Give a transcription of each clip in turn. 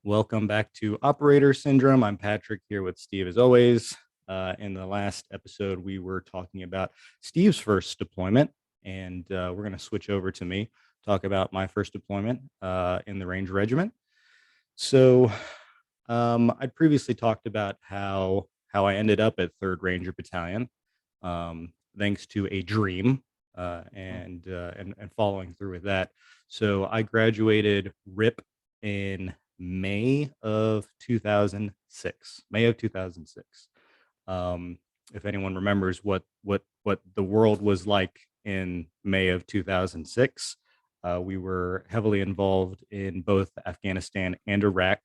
Welcome back to Operator Syndrome. I'm Patrick here with Steve as always. In the last episode, we were talking about Steve's first deployment, and we're going to switch over to me, talk about my first deployment in the Ranger Regiment. So I'd previously talked about how I ended up at 3rd Ranger Battalion, thanks to a dream and following through with that. So I graduated RIP in May of 2006. May of 2006. If anyone remembers what the world was like in May of 2006, we were heavily involved in both Afghanistan and Iraq.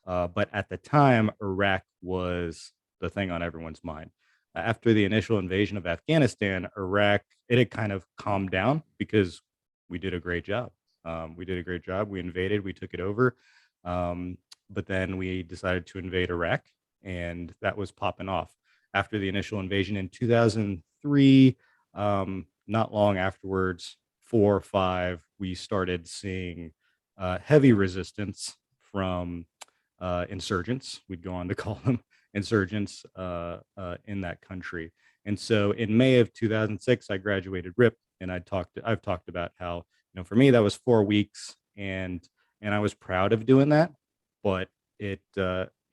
But at the time, Iraq was the thing on everyone's mind. After the initial invasion of Afghanistan, Iraq, it had kind of calmed down because we did a great job. We did a great job. We invaded, we took it over. But then we decided to invade Iraq, and that was popping off. After the initial invasion in 2003, not long afterwards, 4 or 5, we started seeing heavy resistance from insurgents. We'd go on to call them insurgents in that country. And so in May of 2006, I graduated RIP, and I've talked about how, for me, that was 4 weeks, and I was proud of doing that, but it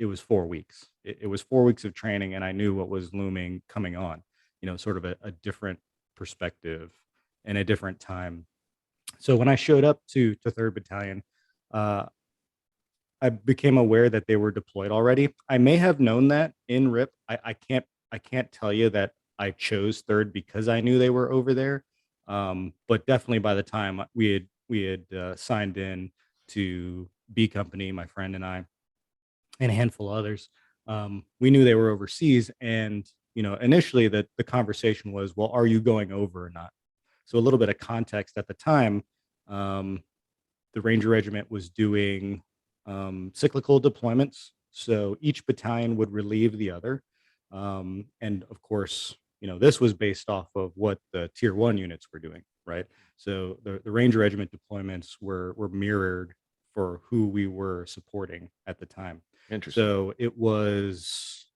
was 4 weeks. It was 4 weeks of training, and I knew what was looming coming on, sort of a different perspective and a different time. So when I showed up to 3rd Battalion, I became aware that they were deployed already. I may have known that in RIP. I can't tell you that I chose 3rd because I knew they were over there. But definitely by the time we had signed in to B Company, my friend and I, and a handful of others, we knew they were overseas. And initially the conversation was, well, are you going over or not? So a little bit of context at the time, the Ranger Regiment was doing cyclical deployments. So each battalion would relieve the other. And of course, this was based off of what the tier 1 units were doing, right? So the Ranger Regiment deployments were mirrored for who we were supporting at the time. Interesting. So it was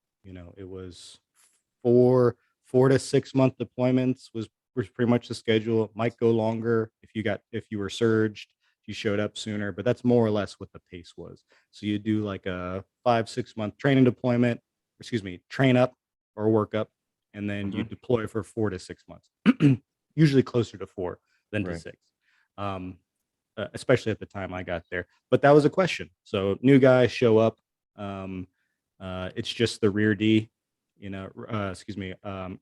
4 to 6 month deployments was pretty much the schedule. It might go longer if you were surged, if you showed up sooner, but that's more or less what the pace was. So you do like a 5-6 month training deployment, train up or work up, and then you deploy for 4 to 6 months, usually closer to 4 than to 6. Especially at the time I got there. But that was a question. So new guys show up. It's just the rear D,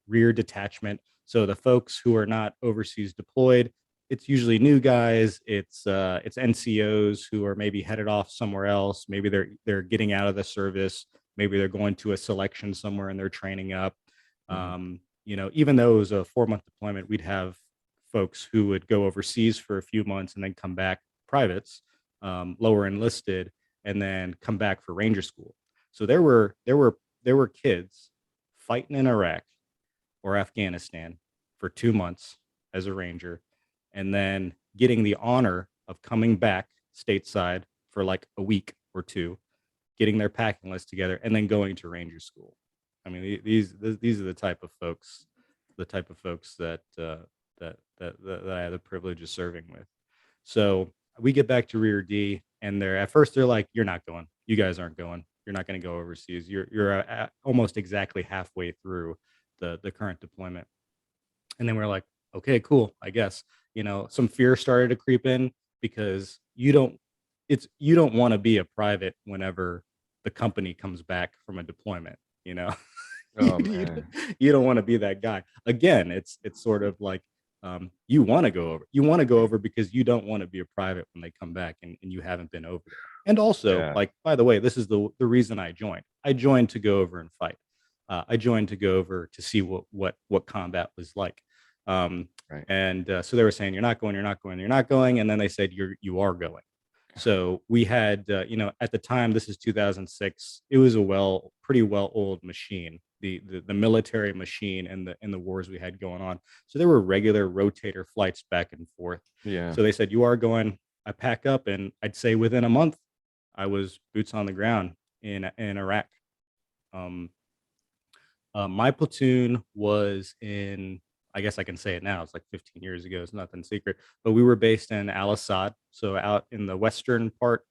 rear detachment. So the folks who are not overseas deployed, it's usually new guys. It's NCOs who are maybe headed off somewhere else. Maybe they're getting out of the service. Maybe they're going to a selection somewhere and they're training up. Even though it was a 4-month deployment, we'd have folks who would go overseas for a few months and then come back, privates, lower enlisted, and then come back for Ranger School. So there were kids fighting in Iraq or Afghanistan for 2 months as a Ranger, and then getting the honor of coming back stateside for like a week or 2, getting their packing list together, and then going to Ranger School. I mean, these are the type of folks that I had the privilege of serving with. So we get back to Rear D, and at first they're like, "You're not going. You guys aren't going. You're not going to go overseas. You're almost exactly halfway through the current deployment." And then we're like, "Okay, cool. I guess." Some fear started to creep in because you don't want to be a private whenever the company comes back from a deployment. Oh, you, man. you don't want to be that guy. Again, it's sort of like you want to go over. You want to go over because you don't want to be a private when they come back and you haven't been over there. And also, like, by the way, this is the reason I joined. I joined to go over and fight. I joined to go over to see what combat was like. And so they were saying, "You're not going, you're not going, you're not going," and then they said, "You are going." So we had, at the time, this is 2006. It was a pretty old machine, the military machine, and the wars we had going on. So there were regular rotator flights back and forth. Yeah. So they said, "You are going." I pack up, and I'd say within a month, I was boots on the ground in Iraq. Um, my platoon was in, I guess I can say it now. It's like 15 years ago. It's nothing secret, but we were based in Al Assad, so out in the western part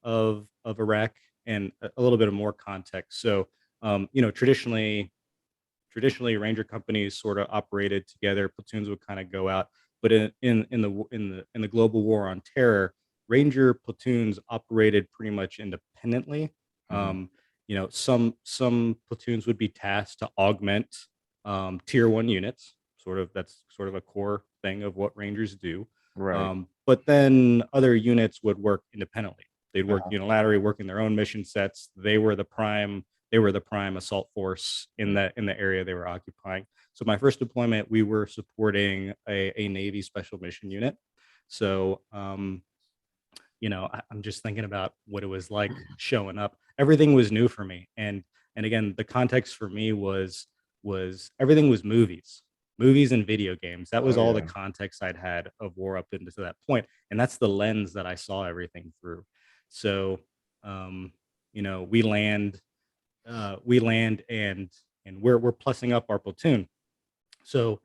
of Iraq, and a little bit of more context. So, traditionally ranger companies sort of operated together. Platoons would kind of go out, but in the global war on terror, ranger platoons operated pretty much independently. Mhm. um, some platoons would be tasked to augment tier one units. That's sort of a core thing of what rangers do. Right. But then other units would work independently. They'd work Uh-huh. unilaterally, working their own mission sets. They were the prime assault force in Mm. the area they were occupying. So my first deployment, we were supporting a Navy special mission unit. So I'm just thinking about what it was like showing up. Everything was new for me, and again, the context for me was everything was movies and video games. That was Oh, all the yeah. context I'd had of war up into that point, and that's the lens that I saw everything through. So, um, we land and we're plussing up our platoon. So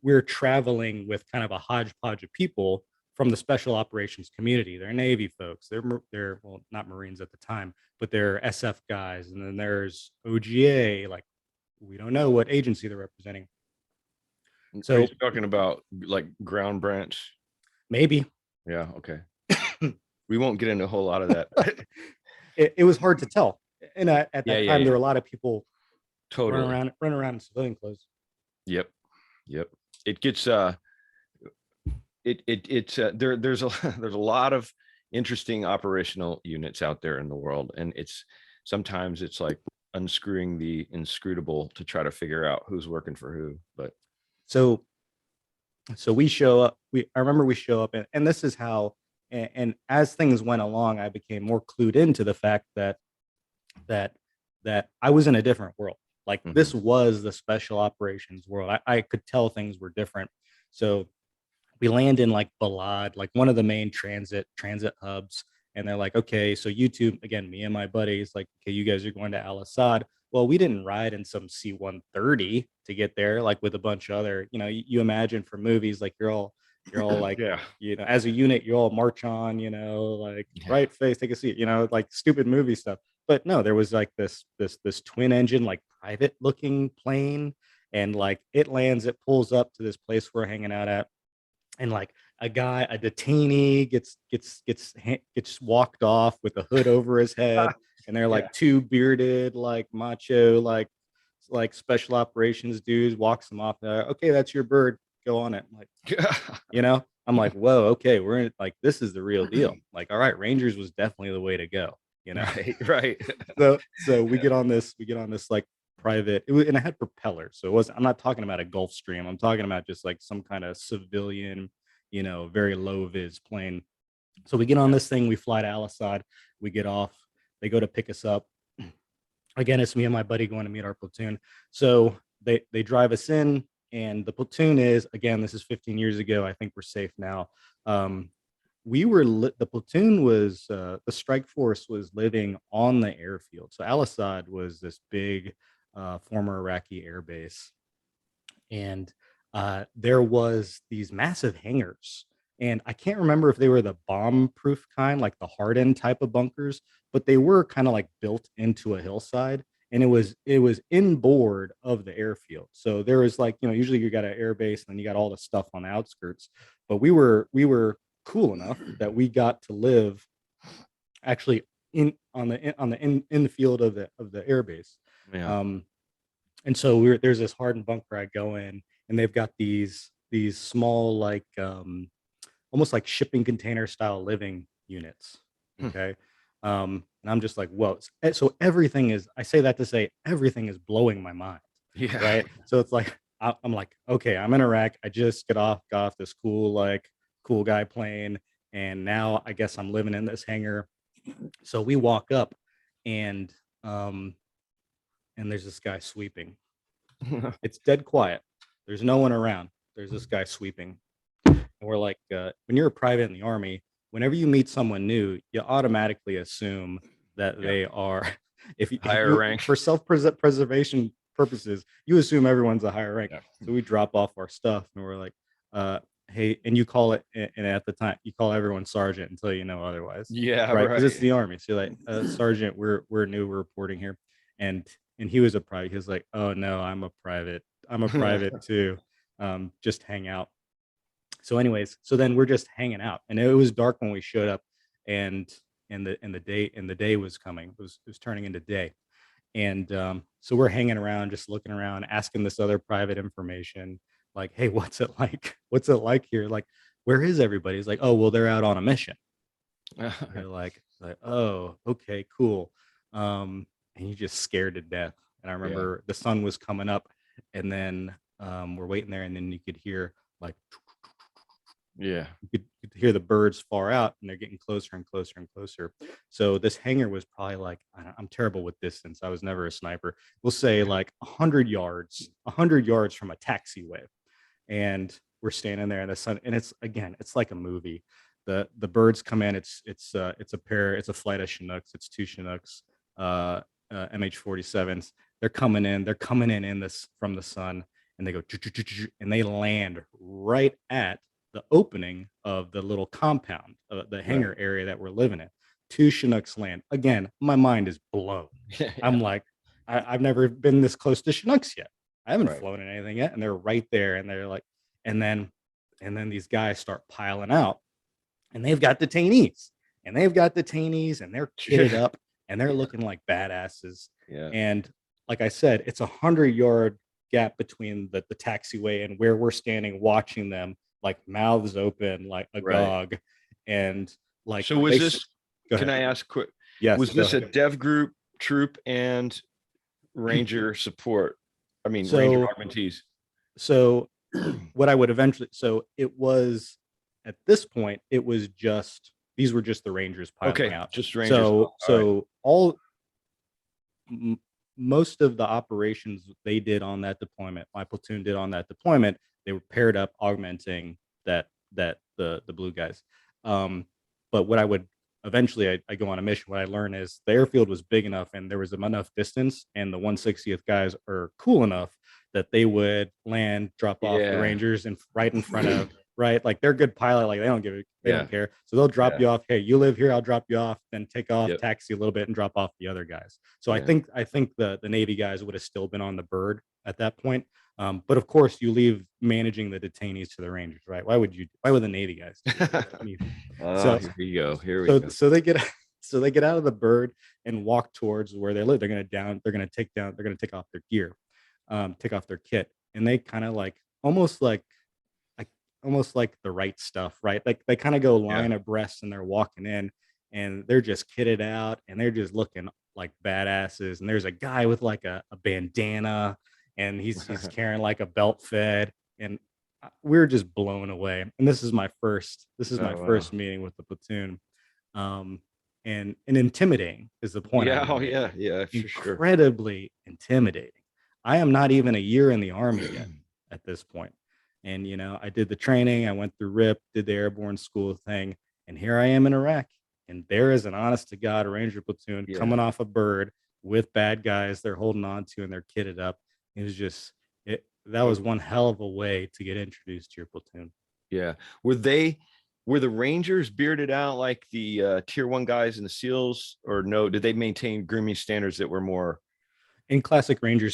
we're traveling with kind of a hodgepodge of people from the special operations community. They're Navy folks. They're well, not Marines at the time, but they're SF guys. And then there's OGA. Like, we don't know what agency they're representing. Are you So talking about like ground branch? maybe Yeah. Okay. We won't get into a whole lot of that. it was hard to tell. And at Yeah. that Yeah. time, there Yeah. were a lot of people Totally. running around in civilian clothes. Yep. Yep. It gets there's a there's a lot of interesting operational units out there in the world, and sometimes it's like unscrewing the inscrutable to try to figure out who's working for who. But So we show up. I remember we show up, and this is how. And as things went along, I became more clued into the fact that that I was in a different world. Like, mhm. this was the special operations world. I could tell things were different. So we land in like Balad, like one of the main transit hubs. And they're like, okay, so you two, again, me and my buddies, like, okay, you guys are going to Al Assad. Well, we didn't ride in some C-130 to get there, like with a bunch of other, you imagine from movies, like you're all like, Yeah. as a unit, you all march on, like Yeah. right face, take a seat, like stupid movie stuff. But no, there was like this twin engine, like private looking plane, and like it lands, it pulls up to this place we're hanging out at, and like a detainee gets walked off with a hood over his head, and they're Yeah. like two bearded, like macho, like special operations dudes, walks them off. They're like, okay, that's your bird, go on it. I'm like, I'm like, whoa, okay, we're in, like, this is the real deal. Like, all right, Rangers was definitely the way to go, Right. Right. so we get on this like private, and it had propellers, so it was, I'm not talking about a Gulfstream, I'm talking about just like some kind of civilian, very low vis plane. So we get on Yeah. this thing, we fly to Al Assad, we get off, they go to pick us up. Again, it's me and my buddy going to meet our platoon. So they drive us in, and the platoon is, again, this is 15 years ago. I think we're safe now. Um, the platoon was, the strike force was living on the airfield. So Al Assad was this big former Iraqi air base, and there was these massive hangars, and I can't remember if they were the bomb proof kind, like the hardened type of bunkers, but they were kind of like built into a hillside, and it was inboard of the airfield. So there was, like, usually you got an air base and then you got all the stuff on the outskirts, but we were cool enough that we got to live actually in the field of the air base. Yeah. um and so there's this hardened bunker. I go in, and they've got these small, like, almost like shipping container style living units. Hmm. Okay. And I'm just like, whoa. So everything is, I say that to say everything is blowing my mind. Yeah. Right. So it's like, I'm like, okay, I'm in Iraq. I just got off this cool, like, cool guy plane. And now I guess I'm living in this hangar. So we walk up, and um and there's this guy sweeping. It's dead quiet. There's no one around. There's this guy sweeping. And we're like, when you're a private in the army, whenever you meet someone new, you automatically assume that Yeah. they are, if Higher you rank. for self-preservation purposes, you assume everyone's a higher rank. Yeah. So we drop off our stuff and we're like, hey, and you call it, and at the time you call everyone sergeant until you know otherwise, Yeah, right? Because it's right. the army. So you're like, sergeant, we're new, we're reporting here, and he was a private. He was like, oh no, I'm a private too. Just hang out. So anyways, so then we're just hanging out, and it was dark when we showed up, and the day was coming. It was turning into day, and so we're hanging around, just looking around, asking this other private information, like, hey, what's it like? What's it like here? Like, where is everybody? He's like, oh, well, they're out on a mission. You're like, oh, okay, cool. And you just scared to death. And I Yeah. remember the sun was coming up, and then we're waiting there, and then you could hear like Yeah. you could hear the birds far out, and they're getting closer and closer and closer. So this hangar was probably like, I'm terrible with distance. I was never a sniper. We'll say like 100 yards from a taxiway, and we're standing there in the sun, and it's like a movie. The birds come in. It's a flight of Chinooks. It's two Chinooks, MH-47s. They're coming in this from the sun, and they go and they land right at the opening of the little compound, the Right. hangar area that we're living in. Two Chinooks land. Again, my mind is blown. Yeah. I'm like, I've never been this close to Chinooks yet. I haven't Right. flown in anything yet, and they're right there, and they're like, and then these guys start piling out, and they've got detainees, and they're kitted up, and they're looking like badasses. Yeah. And like I said, it's 100 yard gap between the taxiway and where we're standing, watching them, like mouths open, like Right. agog, and like So was they. this, Go can ahead. I ask quick, Yes, was go this a ahead. dev group, troop, and ranger support? I mean, ranger So augmentees. so what I would eventually, so it was, at this point it was just, these were just the Rangers piling Okay, out. just rangers. So All right. most of the operations they did on that deployment, my platoon did on that deployment, they were paired up, augmenting the blue guys. But what I would eventually, I go on a mission. What I learned is the airfield was big enough, and there was enough distance, and the 160th guys are cool enough that they would land, drop off the Yeah. Rangers, and right in front of, right, like they're good pilot, like they Yeah. don't care. So they'll drop Yeah. you off. Hey, you live here, I'll drop you off, then take off, Yep. taxi a little bit, and drop off the other guys. So Yeah. I think the Navy guys would have still been on the bird at that point. But of course, you leave managing the detainees to the Rangers, right? Why would the Navy guys do that? Oh, So here we go. Here we so go. so they get so they get out of the bird and walk towards where they live. They're gonna take off their gear, take off their kit, and they kind of like almost like the right stuff, right? Like they kind of go Yeah. line abreast, and they're walking in, and they're just kitted out, and they're just looking like badasses. And there's a guy with like a bandana, and he's carrying like a belt fed, and we were just blown away. And this is my Oh, wow. first meeting with the platoon, um, and intimidating is the point I Yeah. would Oh, make. yeah. Yeah, for sure. Incredibly intimidating. I am not even a year in the army yet at this point. And I did the training, I went through RIP, did the airborne school thing, and here I am in Iraq. And there is an honest to God Ranger platoon Yeah. coming off a bird with bad guys they're holding on to, and they're kitted up. It was just that was one hell of a way to get introduced to your platoon. Yeah. Were the Rangers bearded out like the tier one guys and the SEALs, or no? Did they maintain grooming standards that were more? In classic Ranger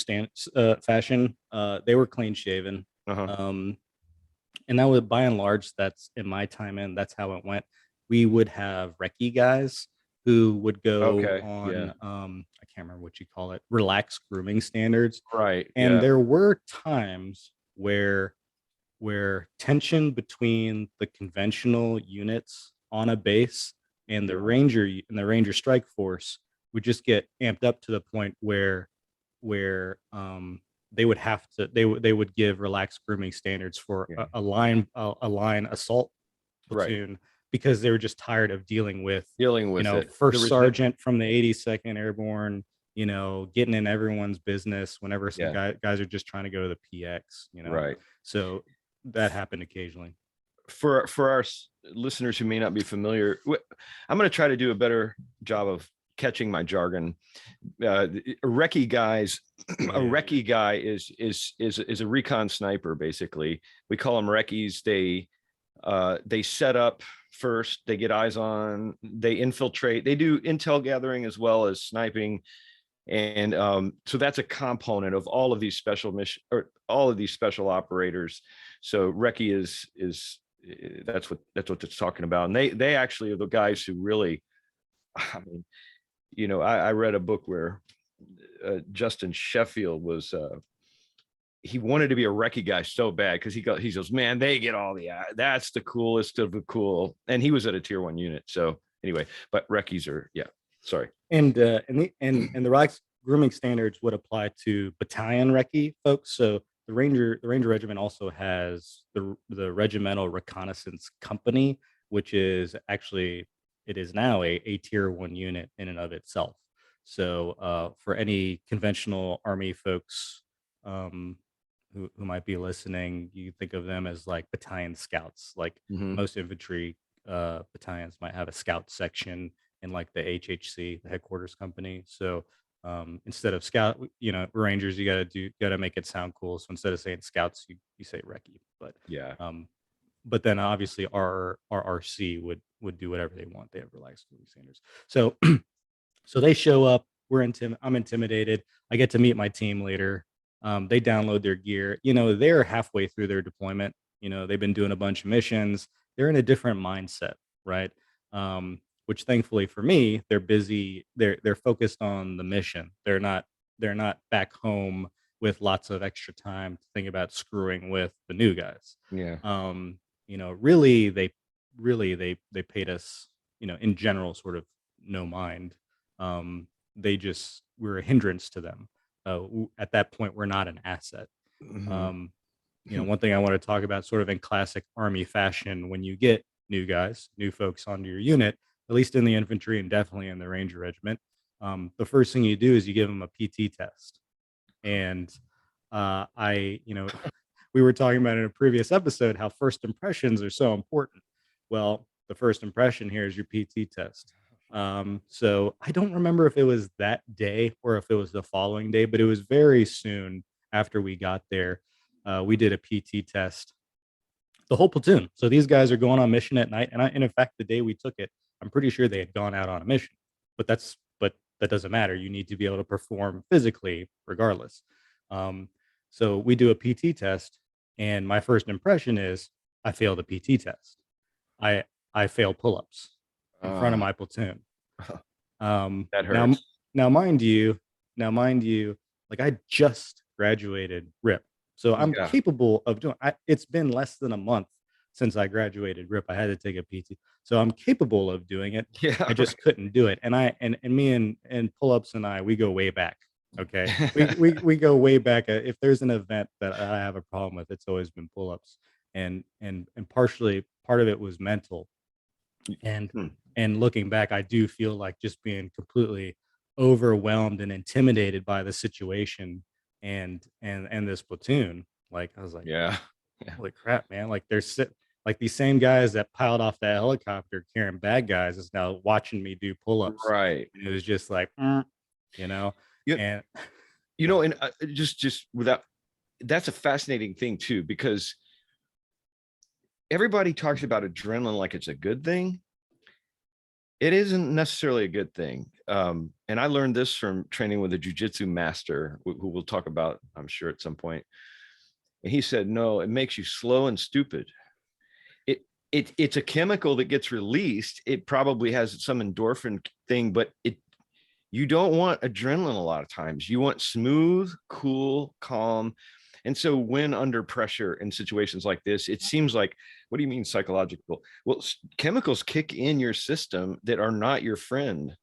fashion, they were clean shaven. Uh-huh. Um, and that was, by and large, that's in my time in, that's how it went. We would have recce guys who would go Okay. on, Yeah. I can't remember what you call it, relaxed grooming standards. Right. And Yeah. there were times where tension between the conventional units on a base and Yeah. the ranger strike force would just get amped up to the point where they would give relaxed grooming standards for Yeah. a line assault Right. platoon, because they were just tired of dealing with Dealing with it. first sergeant from the 82nd Airborne, getting in everyone's business whenever some Yeah. guys are just trying to go to the PX. Right. So that happened occasionally. For listeners who may not be familiar, I'm going to try to do a better job of catching my jargon. Recce guys, a recce guy is a recon sniper. Basically, we call them recce's. They set up first, they get eyes on, they infiltrate, they do intel gathering as well as sniping. And so that's a component of all of these special mission, or all of these special operators. So recce is that's what it's talking about. And they actually are the guys who really, I mean, I read a book where Justin Sheffield was he wanted to be a recce guy so bad because he goes, man, they get all the that's the coolest of the cool. And he was at a tier 1 unit. So anyway, but recce's are, yeah, sorry. And the ROC's grooming standards would apply to battalion recce folks. So the Ranger Regiment also has the Regimental Reconnaissance Company, which is actually, it is now a tier 1 unit in and of itself. So for any conventional Army folks who might be listening, you think of them as like battalion scouts. Like most infantry battalions might have a scout section in like the HHC, the headquarters company. So instead of scout, Rangers, you gotta make it sound cool. So instead of saying scouts, you say recce. But yeah, but then obviously our RC would do whatever they want. They have relaxed standards. So so they show up. I'm intimidated. I get to meet my team leader. They download their gear. They're halfway through their deployment. They've been doing a bunch of missions. They're in a different mindset, right? Which thankfully for me, they're busy. They're focused on the mission. They're not back home with lots of extra time to think about screwing with the new guys. yeah. Really, they paid us, in general, sort of no mind. We're a hindrance to them. At that point, we're not an asset. One thing I want to talk about, sort of in classic Army fashion, when you get new guys, new folks onto your unit, at least in the infantry and definitely in the Ranger Regiment, the first thing you do is you give them a PT test. And we were talking about in a previous episode how first impressions are so important. Well, the first impression here is your PT test. So I don't remember if it was that day or if it was the following day, but it was very soon after we got there. We did a PT test, the whole platoon. So these guys are going on mission at night. And in fact, the day we took it, I'm pretty sure they had gone out on a mission, but that doesn't matter. You need to be able to perform physically regardless. So we do a PT test, and my first impression is I failed the PT test. I failed pull-ups in front of my platoon. That hurts. Now, mind you, like I just graduated RIP, so I'm capable of doing. It's been less than a month since I graduated RIP. I had to take a PT, so I'm capable of doing it. Yeah, I just couldn't do it. And me and pull-ups and we go way back. Okay, we go way back. If there's an event that I have a problem with, it's always been pull-ups, and partially part of it was mental. And looking back, I do feel like just being completely overwhelmed and intimidated by the situation and this platoon. Like I was like, yeah, holy crap, man! Like like these same guys that piled off that helicopter carrying bad guys is now watching me do pull-ups. right. And it was just like, Yeah. and and just without, that's a fascinating thing too, because everybody talks about adrenaline like it's a good thing. It isn't necessarily a good thing. And I learned this from training with a jujitsu master who we'll talk about, I'm sure, at some point. And he said, no, it makes you slow and stupid. It's a chemical that gets released. It probably has some endorphin thing, but you don't want adrenaline a lot of times. You want smooth, cool, calm. And so when under pressure in situations like this, it seems like, what do you mean psychological? Well, chemicals kick in your system that are not your friend.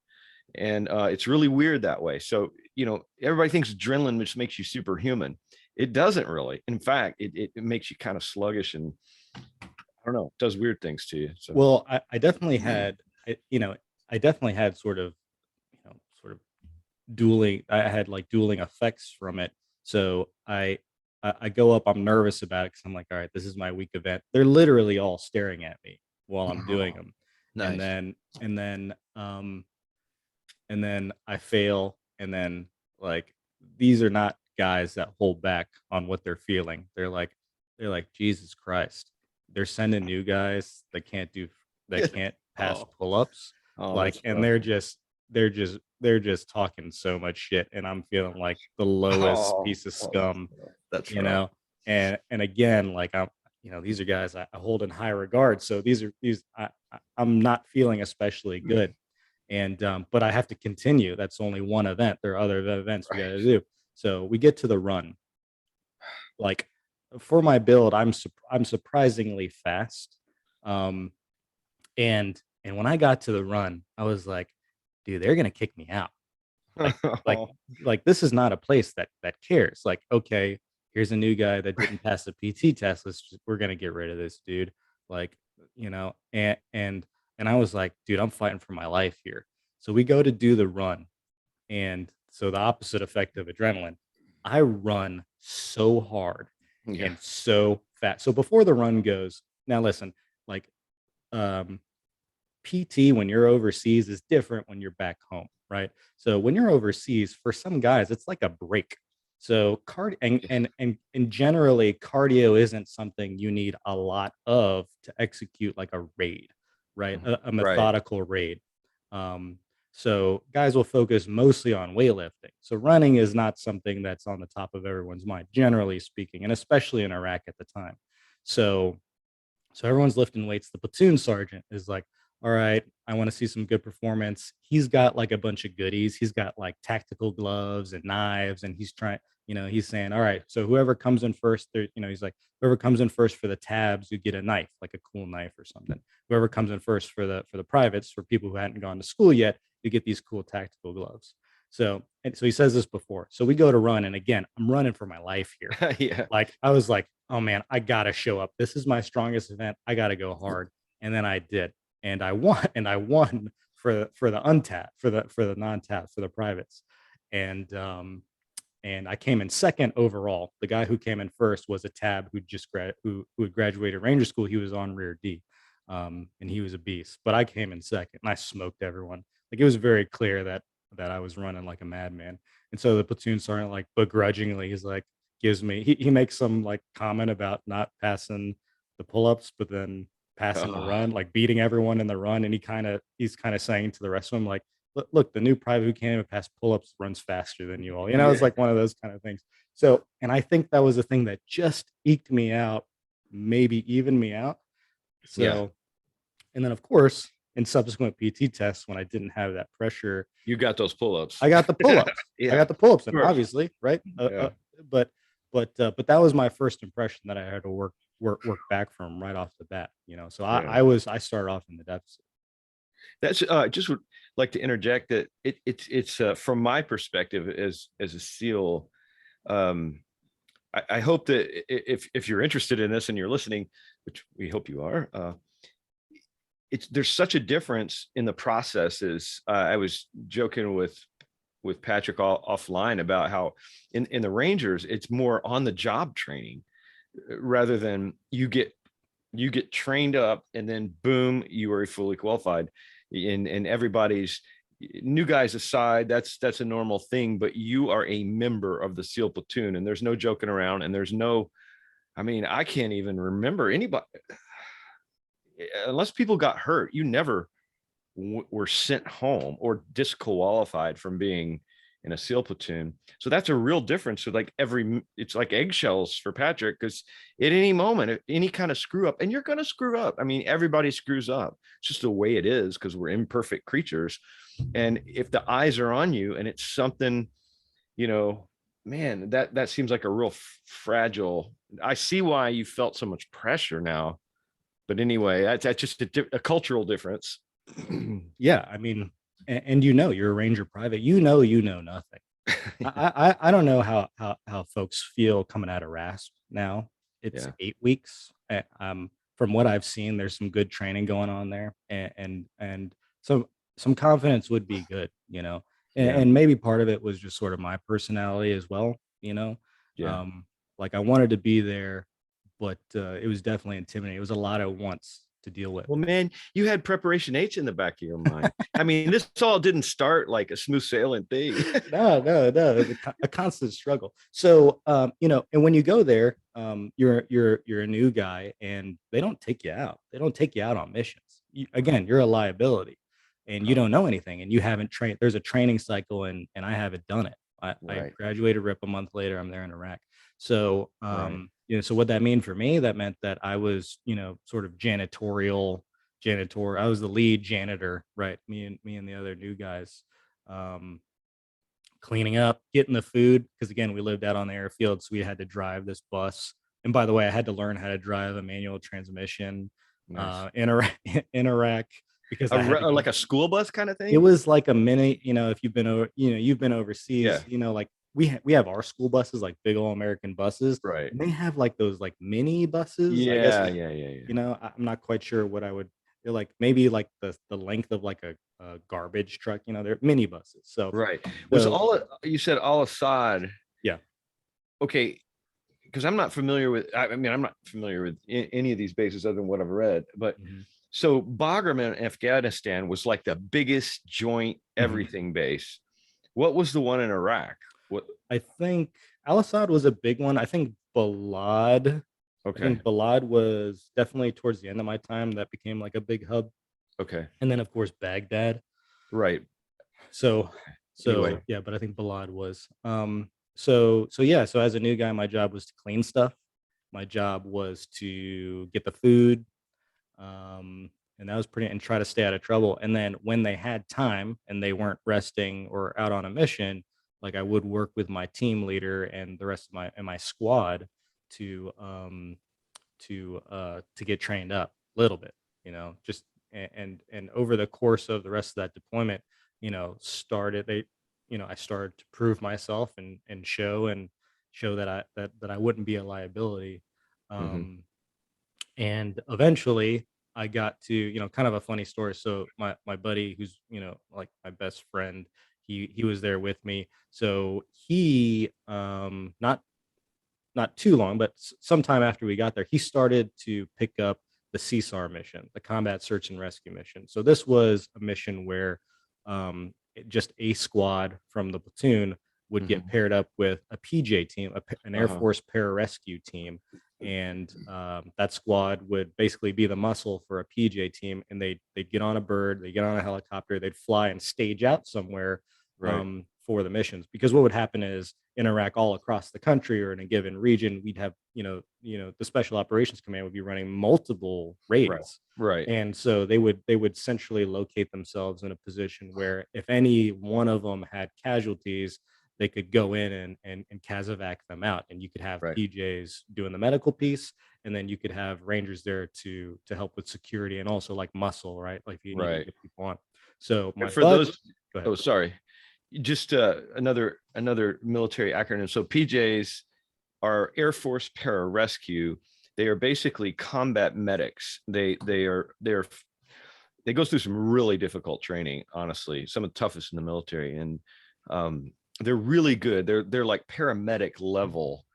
And it's really weird that way. So, everybody thinks adrenaline just makes you superhuman. It doesn't really. In fact, it makes you kind of sluggish and, I don't know, it does weird things to you. So. Well, I definitely had, I definitely had sort of dueling. I had like dueling effects from it. So I go up, I'm nervous about it because I'm like, all right, this is my week event. They're literally all staring at me, while I'm doing them. And Nice. then and then and then I fail, and then like these are not guys that hold back on what they're feeling. They're like Jesus Christ. They're sending new guys that can't pass Oh, pull-ups, oh, like, that's and rough. they're just talking so much shit, and I'm feeling like the lowest Oh, piece of oh, that's scum, rough. That's you rough. know. And again, like, these are guys I hold in high regard, so I'm not feeling especially good. And but I have to continue. That's only one event. There are other events we got to Right. do. So we get to the run. Like, for my build, I'm surprisingly fast. Um, and when I got to the run, I was like, dude, they're gonna kick me out. Like like like this is not a place that cares. Like, okay, here's a new guy that didn't pass the PT test. We're gonna get rid of this dude. Like, and I was like, dude, I'm fighting for my life here. So we go to do the run, and so the opposite effect of adrenaline, I run so hard Yeah. and so fast. So before the run goes, now listen, like, um PT when you're overseas is different when you're back home, right? So when you're overseas, for some guys, it's like a break. So and generally cardio isn't something you need a lot of to execute like a raid, right? A Right. methodical raid. Um, so guys will focus mostly on weightlifting. So running is not something that's on the top of everyone's mind, generally speaking, and especially in Iraq at the time. So so everyone's lifting weights. The platoon sergeant is like, all right, I want to see some good performance. He's got like a bunch of goodies. He's got like tactical gloves and knives, and he's saying, all right, so whoever comes in first, he's like, whoever comes in first for the tabs, you get a knife, like a cool knife or something. Whoever comes in first for the privates, for people who hadn't gone to school yet, you get these cool tactical gloves. So he says this before. So we go to run, and again, I'm running for my life here. Yeah. Like, I was like, oh man, I gotta show up. This is my strongest event. I gotta go hard. And then I did. And I won. And I won for the untap, for the non-tap, for the privates. And and I came in second overall. The guy who came in first was a tab who had graduated Ranger School. He was on rear D, and he was a beast. But I came in second, and I smoked everyone. Like, it was very clear that I was running like a madman. And so the platoon sergeant, like, begrudgingly, he's like, he makes some like comment about not passing the pull-ups, but then passing the Oh, run, like beating everyone in the run. And he's kind of saying to the rest of them, like, look, the new private who can't even pass pull-ups runs faster than you all. It's yeah. like one of those kind of things. So, and I think that was a thing that just eked me out, maybe evened me out. Yeah. So, and then of course, in subsequent PT tests, when I didn't have that pressure, You got those pull-ups. I got the pull-ups. I Yeah. got the pull-ups, Of and course. obviously, right? Yeah. But but that was my first impression that I had to work back from right off the bat. So Yeah. I started off in the deficit. That's just would like to interject that it's from my perspective as a SEAL. Um, I hope that if you're interested in this and you're listening, which we hope you are, there's such a difference in the processes. I was joking with Patrick offline about how in the Rangers it's more on the job training rather than you get trained up and then boom, you are fully qualified. And everybody's new guys aside, that's a normal thing, but you are a member of the SEAL platoon and there's no joking around and there's no, I mean, I can't even remember anybody unless people got hurt. You never were sent home or disqualified from being in a SEAL platoon. So that's a real difference. So like it's like eggshells for Patrick because at any moment, any kind of screw up, and you're going to screw up. I mean, everybody screws up. It's just the way it is because we're imperfect creatures. And if the eyes are on you and it's something, you know, man, that seems like a real fragile. I see why you felt so much pressure now. But anyway, that's just a cultural difference. Yeah, I mean, and you're a Ranger private. You know nothing. I don't know how folks feel coming out of RASP now. It's Yeah. 8 weeks. From what I've seen, there's some good training going on there, and some confidence would be good, and, Yeah. and maybe part of it was just sort of my personality as well, Yeah. um, like I wanted to be there, but it was definitely intimidating. It was a lot at once, to deal with. Well, man, you had preparation H in the back of your mind. I mean, this all didn't start like a smooth sailing thing. No, it's a constant struggle. So and when you go there, you're a new guy, and they don't take you out. They don't take you out on missions. Again, you're a liability, and you don't know anything, and you haven't trained. There's a training cycle, and I haven't done it. I Right. graduated RIP a month later. I'm there in Iraq. So Right. so what that mean for me? That meant that I was sort of janitor. I was the lead janitor, right? Me and the other new guys. Um, Cleaning up, getting the food, because again, we lived out on the airfield, so we had to drive this bus. And by the way, I had to learn how to drive a manual transmission Nice. in Iraq, in Iraq because I had to go. Like a school bus kind of It thing. was like a mini, if you've been over, you've been overseas, Yeah. like we have our school buses, like big old American buses, Right. and they have like those like mini buses, I guess. Yeah. Yeah. Yeah. Yeah. I'm not quite sure what I would. They're like maybe like the length of like a garbage truck. They're mini buses. So Right. Was so all you said Al Assad? yeah. Okay, because I'm not familiar with. I mean, I'm not familiar with any of these bases other than what I've read. But Mhm. so Bagram in Afghanistan was like the biggest joint Mhm. everything base. What was the one in Iraq? What? I think Al Assad was a big one. I think Balad. I Okay. think Balad was definitely towards the end of my time that became like a big hub, Okay. and then of course Baghdad. Right. So Anyway. yeah, but I think Balad was. So yeah, so as a new guy, my job was to clean stuff. My job was to get the food, and that was pretty, and try to stay out of trouble. And then when they had time and they weren't resting or out on a mission, like I would work with my team leader and the rest of my squad to to get trained up a little bit, just and over the course of the rest of that deployment, started they I started to prove myself and show that I wouldn't be a liability. Mm-hmm. Um and eventually I got to, kind of a funny story. So my buddy, who's, like my best friend, he was there with me. So he not too long, but sometime after we got there, he started to pick up the CSAR mission, the Combat Search and Rescue mission. So this was a mission where just a squad from the platoon would get Mm-hmm. paired up with a PJ team, an Air Uh-huh. Force pararescue team, and that squad would basically be the muscle for a PJ team. And they'd get on a bird, they get on a helicopter, they'd fly and stage out somewhere Right. for the missions. Because what would happen is in Iraq, all across the country or in a given region, we'd have the Special Operations Command would be running multiple Right. raids, Right. and so they would centrally locate themselves in a position where if any one of them had casualties, they could go in and casevac them out, and you could have Right. PJs doing the medical piece, and then you could have Rangers there to help with security and also like muscle, right? Like if you need to Right. get people on. So And my for bud, those, go ahead. oh, sorry, just another military acronym. So PJs are Air Force Pararescue. They are basically combat medics. They go through some really difficult training, honestly, some of the toughest in the military, and um, they're really good. They're like paramedic level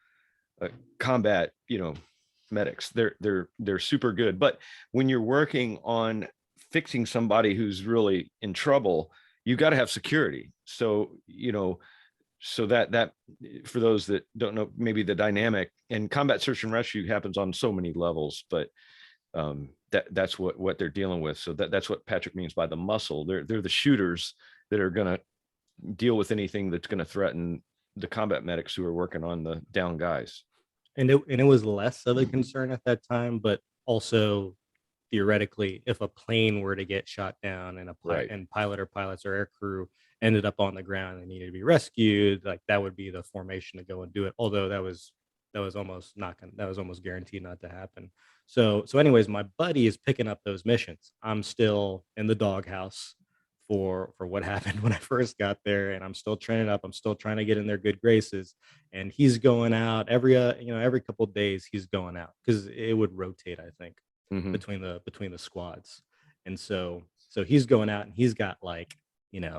combat, medics. They're super good. But when you're working on fixing somebody who's really in trouble, you got to have security. So so that for those that don't know, maybe the dynamic and combat search and rescue happens on so many levels, but that's what they're dealing with. So that's what Patrick means by the muscle. They're the shooters that are going to deal with anything that's going to threaten the combat medics who are working on the down guys. And it was less of a concern at that time, but also theoretically, if a plane were to get shot down and Right. pilot or pilots or air crew ended up on the ground and needed to be rescued, like that would be the formation to go and do it. Although that was almost not gonna, that was almost guaranteed not to happen. So anyways, my buddy is picking up those missions. I'm still in the doghouse for what happened when I first got there, and I'm still training up. I'm still trying to get in their good graces, and he's going out every couple of days. He's going out because it would rotate, I think, Mm-hmm. between the squads. And so he's going out and he's got like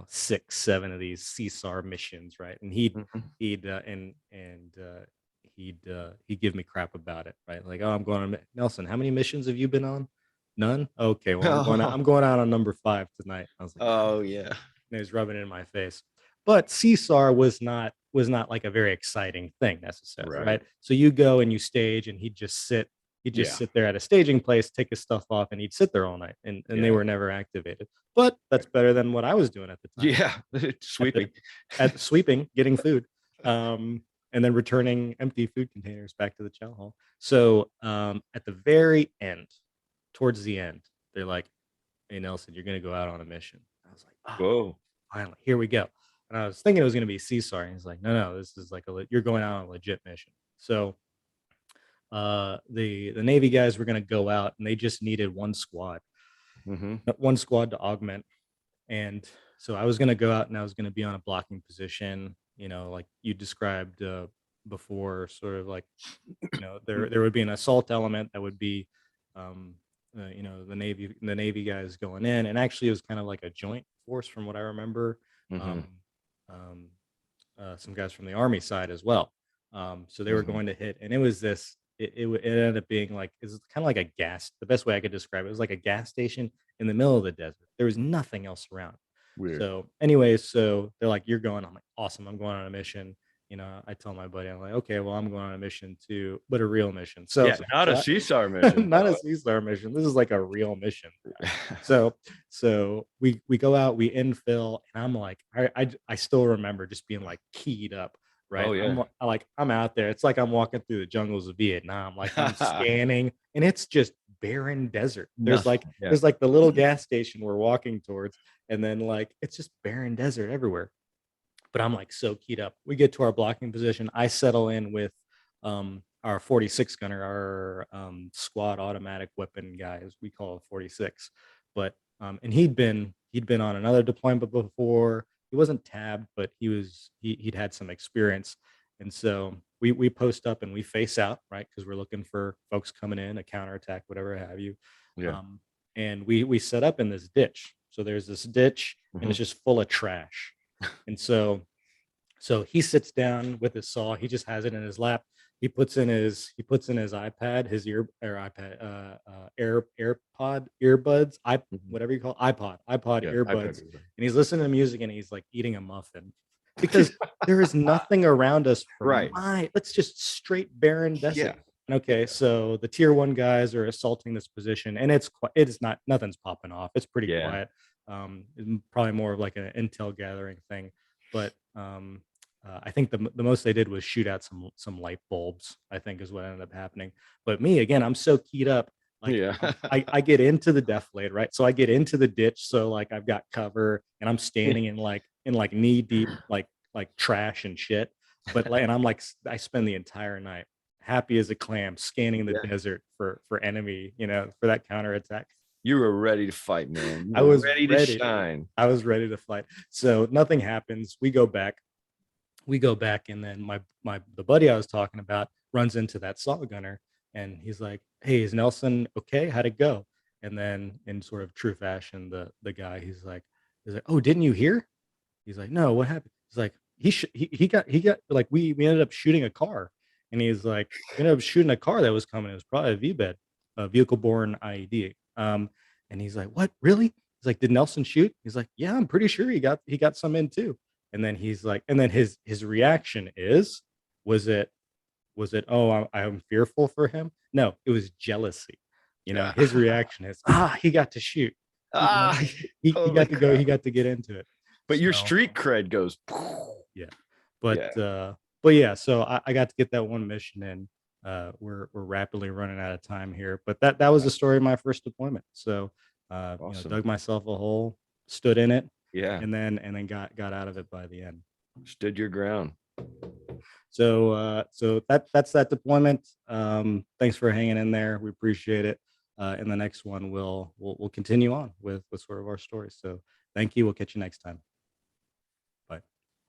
6 7 of these CSAR missions, right? And Mm-hmm. he'd give me crap about it, right? Like, oh, I'm going on. Nelson, how many missions have you been on? None. Okay, well I'm Oh, going out on number 5 tonight. I was like, oh yeah. and he was rubbing it in my face. But CSAR was not like a very exciting thing necessarily, Right. right? So you go and you stage, and he'd just Yeah. sit there at a staging place, take his stuff off, and he'd sit there all night, and they Yeah. were never activated. But that's better than what I was doing at the time Yeah. at the Sweeping. at the sweeping, getting food, um, and then returning empty food containers back to the chow hall. So at the very end, towards the end, they're like, "Hey Nelson, you're gonna go out on a mission." I was like, "Oh, Whoa. finally, here we go." And I was thinking it was gonna be CSAR, and he's like, "No, no, this is like you're going out on a legit mission." So the Navy guys were gonna go out, and they just needed Mm-hmm. one squad to augment. And so I was going to go out and I was going to be on a blocking position, like you described before, sort of like, there would be an assault element that would be, um, the Navy guys going in. And actually, it was kind of like a joint force from what I remember. Mm-hmm. Um, um, some guys from the Army side as well. So they were Mm-hmm. going to hit, and it was this. It ended up being like it's kind of like a gas. The best way I could describe it was like a gas station in the middle of the desert. There was nothing else around. Weird. So, anyways, so they're like, "You're going." I'm like, "Awesome! I'm going on a mission." I tell my buddy, I'm like, "Okay, well, I'm going on a mission too, but a real mission." So, Yeah, not a so CSAR I, mission. not a CSAR mission. This is like a real mission. So we go out, we infill, and I'm like, I still remember just being like keyed up, right? Oh yeah. I'm out there. It's like I'm walking through the jungles of Vietnam. Like I'm scanning, and it's just barren desert. There's like Nothing. Yeah. there's like the little gas station we're walking towards, and then like it's just barren desert everywhere. But I'm like so keyed up. We get to our blocking position. I settle in with our 46 gunner, our squad automatic weapon guys. We call it 46. But and he'd been on another deployment before. He wasn't tabbed, but he'd had some experience. And so we post up and we face out, right? Because we're looking for folks coming in, a counterattack, whatever have you. Yeah. Um, and we set up in this ditch. So there's this ditch and Mm-hmm. it's just full of trash. And so he sits down with his saw. He just has it in his lap. He puts in his iPad, his ear or iPad, AirPod earbuds, I Mm-hmm. whatever you call iPod Yeah. earbuds, iPad. and he's listening to music and he's like eating a muffin because there is nothing around us for Right. Let's just straight barren Yeah. desert. Okay, so the tier one guys are assaulting this position, and it is not nothing's popping off. It's pretty Yeah. quiet. Probably more of like an intel gathering thing, but I think the most they did was shoot out some light bulbs. I think is what ended up happening. But me again, I'm so keyed up. Like Yeah. I get into the deflate, right? So I get into the ditch. So like I've got cover, and I'm standing in like knee deep like trash and shit. But like, and I'm like I spend the entire night happy as a clam scanning the Yeah. desert for enemy, for that counterattack. You were ready to fight, man. You I were was ready to ready. shine. I was ready to fight. So nothing happens. We go back, and then my the buddy I was talking about runs into that saw gunner, and he's like, "Hey, is Nelson okay? How'd it go?" And then in sort of true fashion, the guy he's like, "Oh, didn't you hear?" He's like, "No, what happened?" He's like, he got like we ended up shooting a car, and he's like, "We ended up shooting a car that was coming. It was probably a VBED, a vehicle borne IED." And he's like, "What? Really?" He's like, "Did Nelson shoot?" He's like, "Yeah, I'm pretty sure he got some in too." And then he's like, and then his reaction was it oh I'm fearful for him? No, it was jealousy. Yeah. His reaction is he got to shoot. He got Ah, he holy got to go. crap. He got to get into it. But your So street cred goes. yeah, but Yeah. but yeah. So I got to get that one mission in. We're rapidly running out of time here, but that was the story of my first deployment. So Awesome. dug myself a hole, stood in it, Yeah. and then got out of it by the end. Stood your ground. So that's that deployment. Thanks for hanging in there. We appreciate it. In the next one, we'll continue on with sort of our story. So thank you. We'll catch you next time.